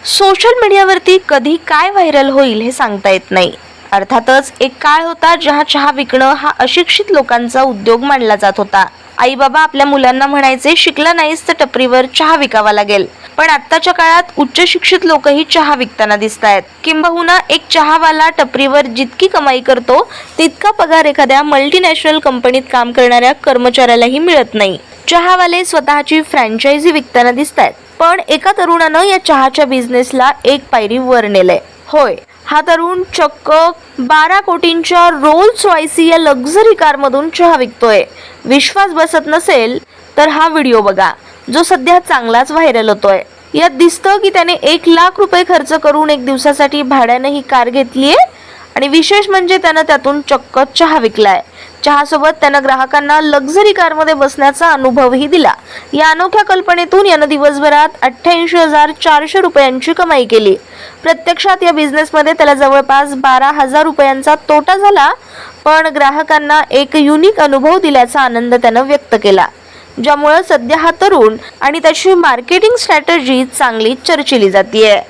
Social मीडियावरती कधी काय व्हायरल होईल हे सांगता येत नाही. अर्थातच एक काळ होता जेव्हा चहा विकणं हा अशिक्षित लोकांचा उद्योग मानला जात होता. आई बाबा आपल्या मुलांना म्हणायचे, शिकला नाहीस तर टपरीवर चहा विकावा लागेल. पण आत्ताच्या काळात उच्च शिक्षित लोकही चहा विकताना दिसत आहेत. किंबहुना एक चहावाला टपरीवर जितकी कमाई करतो तितका पगार एखाद्या मल्टीनॅशनल कंपनीत काम करणाऱ्या कर्मचाऱ्यालाही मिळत नाही. चहावाले स्वतःची फ्रँचायझी विकताना दिसत आहेत. पण एका तरुणानं या चहाच्या बिझनेसला एक पायरी वर नेलंय. होय, हा तरुण चक्क 12 कोटींच्या रोल्स रॉयस या लक्झरी कारमधून चहा विकतोय. विश्वास बसत नसेल तर हा व्हिडिओ बघा, जो सध्या चांगलाच व्हायरल होतोय. यात दिसतं की त्याने 1 लाख रुपये खर्च करून एक दिवसासाठी भाड्यानं ही कार घेतलीये आणि विशेष म्हणजे त्यानं त्यातून चक्क चहा विकलाय. चहासोबत त्यानं ग्राहकांना लक्झरी कारमध्ये बसण्याचा अनुभवही दिला. या अनोख्या कल्पनेतून यानं दिवसभरात 88,400 रुपयांची कमाई केली. प्रत्यक्षात या बिझनेसमध्ये त्याला जवळपास 12,000 रुपयांचा तोटा झाला, पण ग्राहकांना एक युनिक अनुभव दिल्याचा आनंद त्यानं व्यक्त केला. ज्यामुळे सध्या हा तरुण आणि त्याची मार्केटिंग स्ट्रॅटेजी चांगली चर्चिली जातीये.